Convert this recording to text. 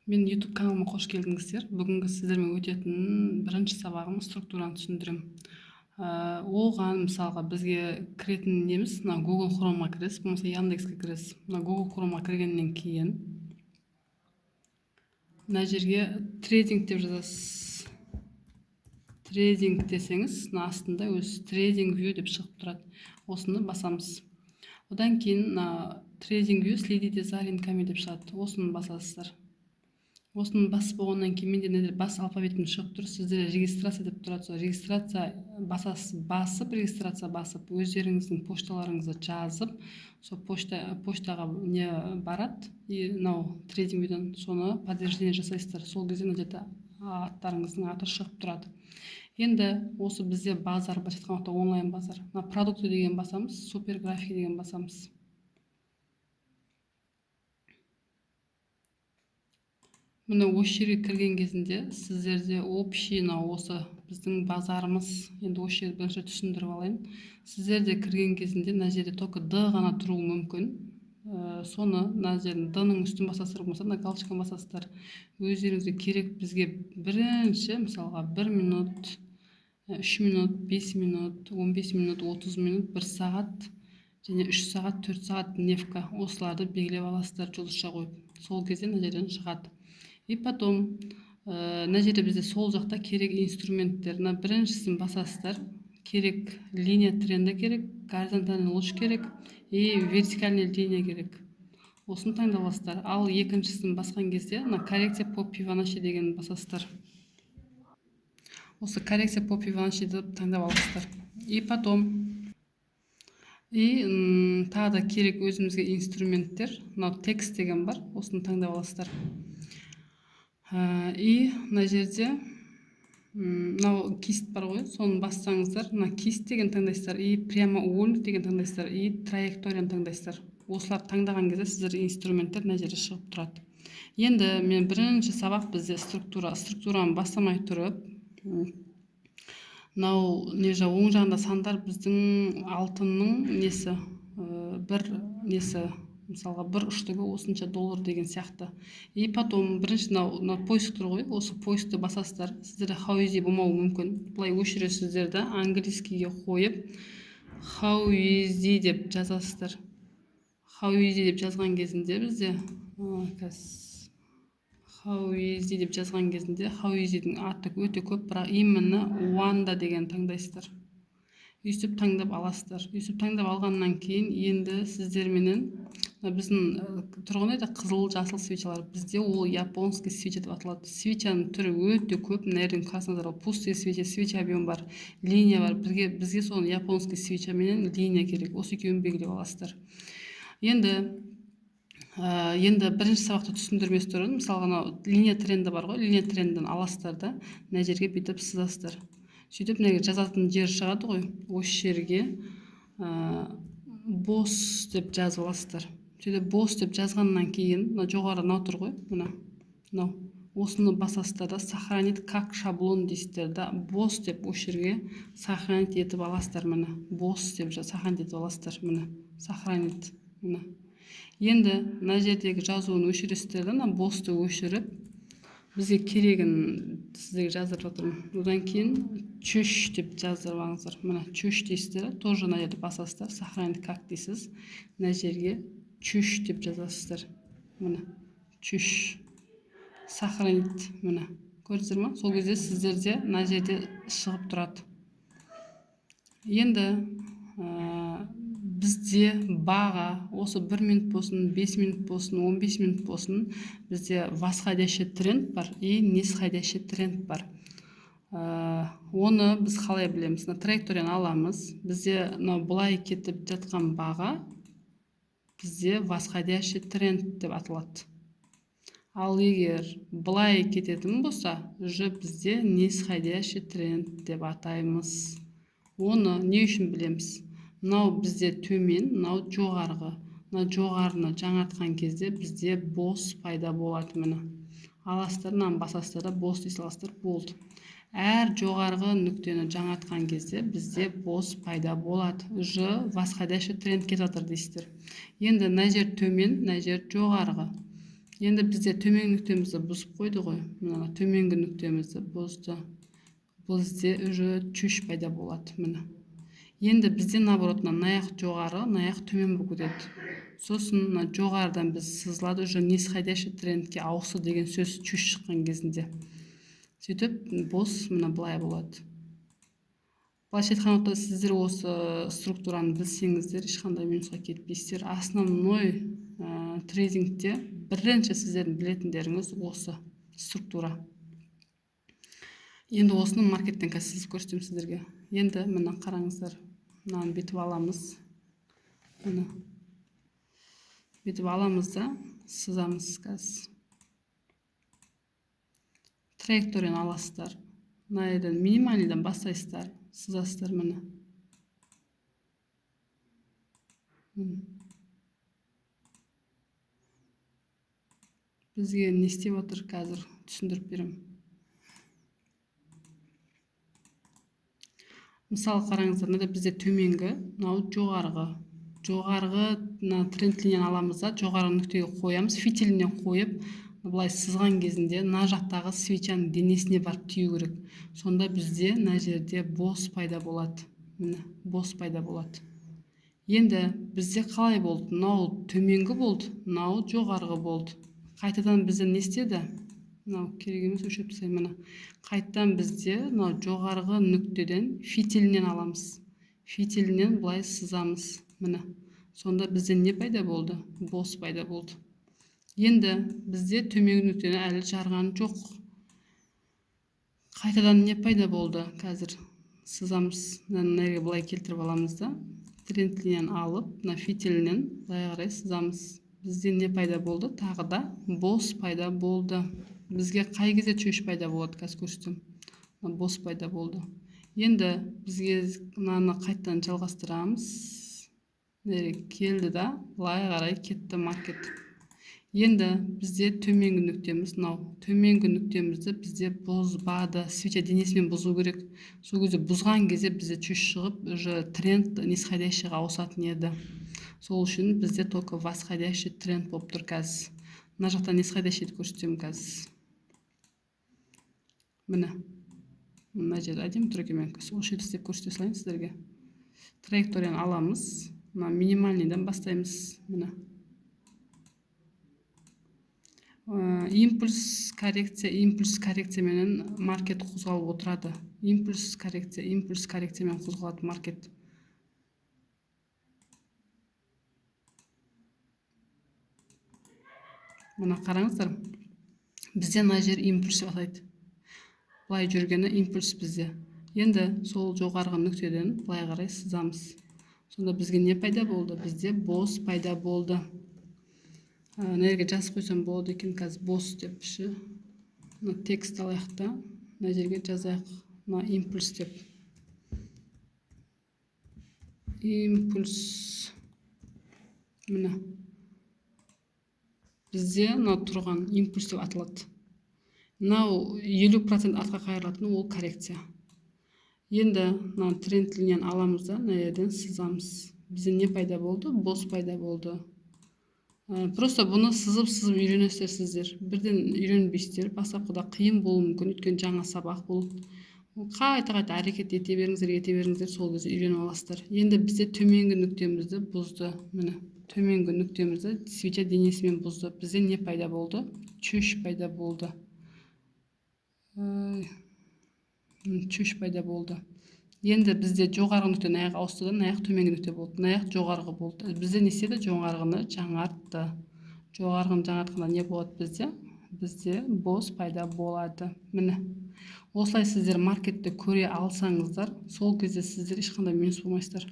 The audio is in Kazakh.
Мен YouTube каналыма қош келдіңіздер. Бүгінгі сіздермен өтетін бірінші сабағым структураны түсіндірем. Оған мысалға бізге кіретін неміз, Google Chrome'a кіресіз, болмаса Яндекске кіресіз. Google Chrome'a кіргеннен кейін мына жерге трейдинг деп жазасыз. Трейдинг десеңіз, астында өз трейдинг view деп шығып тұрады. Осыны басамыз. Одан кейін трейдинг view следите за рынками деп шығады. Осыны басасыздар. Осыны басып болғаннан кейін менде бас алфавитім шығып тұр. Сіздер регистрация деп тұрады. Сол регистрация басып, регистрация басып, өздеріңіздің пошталарыңызды жазып, сол поштаға не барады, и мынау трейдинг видеодан соны подтверждение жасайсыздар. Сол кезде мына жерде аттарыңыздың аты шығып тұрады. Енді осы бізде базар, былайша айтқан уақытта онлайн базар. Продукты деген басамыз, супер графики деген басамыз. Мына осы жерге кірген кезінде сіздерде общий осы біздің базарымыз, енді осы жерді бірінші түсіндіріп алайын. Сіздерде кірген кезінде мына жерде только D ғана тұруы мүмкін. Соны мына жердің D-ның үстін басасыздар, болмаса мына галочканы басасыздар. Өздеріңізге керек бізге бірінші мысалға 1 минут, 3 минут, 5 минут, 15 минут, 30 минут, 1 сағат және 3 сағат, 4 сағат дневка. Осыларды белгілеп аласыздар жұлдызша қойып. Сол кезде мына жерден шығады. И потом мына жерде бізде сол жақта керек инструменттер. Біріншісін басасыздар. Керек линия тренда керек, горизонтальный луч керек и вертикальный линия керек. Осыны таңдап аласыздар. Ал екіншісін басқан кезде коррекция по Fibonacci деген басасыздар. Осы коррекция по Fibonacci деп таңдап аласыздар. И потом тағы да керек өзімізге инструменттер. Мынау текст деген бар. Осыны таңдап аласыздар. И мына жерде мынау кист бар ғой, соны бассаңыздар, мына кист деген таңдайсыздар, и прямоугольник деген таңдайсыздар, и траекторияны таңдайсыздар. Осылар таңдаған кезде сіздер инструменттер мына жерде шығып тұрады. Енді мен бірінші сабақ бізде структураны бастамай тұрып, мынау оң жағында сандар біздің алтынның несі, бір несі, мысалға бір ұштығы осынша $, деген сияқты. И потом бірінші мынау поиск тұр ғой, осы поискті басасыздар. Сіздерде how easy болмауы мүмкін. Бұлай өшіресіздерді английскийге қойып how easy деп жазасыздар. How easy деп жазған кезінде бізде how easy деп жазған кезінде how easy'дің аты өте көп, бірақ именно one деген таңдайсыздар. Өйстіп таңдап аласыздар. Өйстіп таңдап алғаннан кейін енді сіздерменен біздің тұрғын қызыл, жасыл свечалар. Бізде ол японский свеча деп аталады. Свечаның түрі өте көп. Мына қасыңыздар пустые свеча, свеча объем бар, линия бар. Бізге соны японский свеча менен линия керек. Осы екеуін белгілеп аласыздар. Енді бірінші сабақты түсіндірмес тұрын. Мысалға линия тренді бар ғой, линия трендін аласыздар да, мына жерге бүйтіп сызасыздар. Сөйтіп мына жазатын жер шығады ғой, осы жерге босс деп жазып аласыздар. Сөйтіп босс деп жазғаннан кейін жоғары мынау тұр ғой, мынау осыны басасыздар да, сохранить как шаблон дейсіздер да, босс деп осы жерге сохранить етіп аласыздар. Міне босс деп сохранить етіп аласыздар. Міне сохранить. Міне енді мына жердегі жазуын өшіресіздер да, боссты өшіріп бізге керегін сіздерге жаздырып жатырмын. Одан кейін чөш деп жаздырып алыңыздар. Міне чөш дейсіздер, тоже мына жерде басасыздар, сохранить как дейсіз. Мына жерге чөш деп жазасыздар. Міне чөш, сохранить. Міне көрдіңіздер ма? Сол кезде сіздерде мына жерде шығып тұрады. Енді бізде баға осы 1 минут болсын, 5 минут болсын, 15 минут болсын, бізде восходящий тренд бар и нисходящий тренд бар. Оны біз қалай білеміз? Траекторияны аламыз. Бізде бұлай кетіп жатқан баға бізде восходящий тренд деп аталады. Ал егер бұлай кететін болса, уже бізде нисходящий тренд деп атаймыз. Оны не үшін білеміз? Мынау бізде төмен, мынау жоғарғы. Мына жоғарыны жаңартқан кезде бізде босс пайда болады. Міне аласыздар, мынаны басасыздар да, босс дей саласыздар, болды. Әр жоғарғы нүктені жаңартқан кезде бізде босс пайда болады. Уже восходящий тренд кетіп жатыр дейсіздер. Енді мына жер төмен, мына жер жоғарғы. Енді бізде төменгі нүктемізді бұзып қойды ғой. Мына төменгі нүктемізді бұзды. Бізде уже чүш пайда болады. Міне. Енді бізде наоборот наяқ жоғары, наяқ төмен болып кетеді. Сосын жоғарыдан біз сызылады, уже нисходящий трендке ауысы деген сөз чүш шыққан кезінде. Сөйтіп бос мына былай болады. Былайша айтқанда сіздер осы структураны білсеңіздер, ешқандай минусқа кетпейсіздер. Основной трейдингте бірінші сіздердің білетіндеріңіз осы структура. Енді осыны маркеттен қазір сызып көрсетемін сіздерге. Енді мына қараңыздар. Мынаны бүйтіп аламыз. Мына бүйтіп аламыз да сызамыз қазір. Траекторияны аласыздар. Мына жерден минимальныйдан бастайсыздар. Сызасыздар міне. Бізге не істеп отыр қазір түсіндіріп беремін. Мысалы қараңыздар, мына бізде төменгі, мынау жоғарғы тренд линияны аламыз да, жоғарғы нүктеге қоямыз, фитилінен қойып, былай сызған кезінде мына жақтағы свечаның денесіне барып тию керек. Сонда бізде мына жерде бос пайда болады. Міне, бос пайда болады. Енді бізде қалай болды? Мынау төменгі болды, мынау жоғарғы болды. Қайтадан бізде не істеді? Мынау керек емес, өшіріп тастаймын. Міне. Қайтадан бізде мынау жоғарғы нүктеден фитилінен аламыз. Фитилінен былай сызамыз. Міне. Сонда бізде не пайда болды? Бос пайда болды. Енді бізде төменгі нүктені әлі жарған жоқ. Қайтадан не пайда болды? Қазір сызамыз. Мына былай келтіріп аламыз да. Тренд линияны алып, мына фитилінен былай қарай сызамыз. Бізде не пайда болды? Тағы да бос пайда болды. Бізге қай кезде чөш пайда болады? Қазір көрсетем. Бос пайда болды. Енді бізге мынаны қайтадан жалғастырамыз. Келді да, былай қарай кетті маркет. Енді бізде төменгі нүктеміз, мынау төменгі нүктемізді бізде бұзбады, свеча денесімен бұзу керек. Сол кезде бұзған кезде бізде чөш шығып, уже тренд нисходящийға ауысатын еді. Сол үшін бізде только восходящий тренд болып тұр қазір. Мына жақта нисходящийді көрсетемін қазір. Міне. Мына жерде әдемі тұр екен, мен сол жерде істеп көрсете салайын сіздерге. Траекторияны аламыз. Мына минимальныйдан бастаймыз. Міне. Импульс коррекциямен маркет қозғалып отырады. Импульс коррекциямен қозғалады маркет. Мына қараңыздар. Бізде мына жер импульс атайды. Былай жүргені импульс бізде. Енді сол жоғарғы нүктеден былай қарай сызамыз. Сонда бізге не пайда болды? Бізде бос пайда болды. Мына жерге жазып қойсам болады екен, қазір бос деп ше. Мына текст алайық та, мына жерге жазайық. Мына импульс деп. Импульс. Міне. Бізде мына тұрған импульс деп аталады. Мынау 50% артқа қайырылатыны ол коррекция. Енді мына тренд линияны аламыз да, мына жерден сызамыз. Бізде не пайда болды? Бос пайда болды. Просто бұны сызып үйренесіздер сіздер. Бірден үйренбейсіздер. Бастапқыда қиын болуы мүмкін, өйткені жаңа сабақ бұл. Қайта әрекет ете беріңіздер, сол кезде үйреніп аласыздар. Енді бізде төменгі нүктемізді бұзды. Міне, төменгі нүктемізді свеча денесімен бұзды. Бізде не пайда болды? Чөш пайда болды. Чөш пайда болды. Енді бізде жоғарғы нүкте аяқ ауысты да, аяқ төменгі нүкте болды. Аяқ жоғарғы болды. Бізде не істеді? Жоғарғыны жаңартты. Жоғарғыны жаңартқанда не болады бізде? Бізде бос пайда болады. Міне. Осылай сіздер маркетті көре алсаңыздар, сол кезде сіздер ешқандай минус болмайсыздар.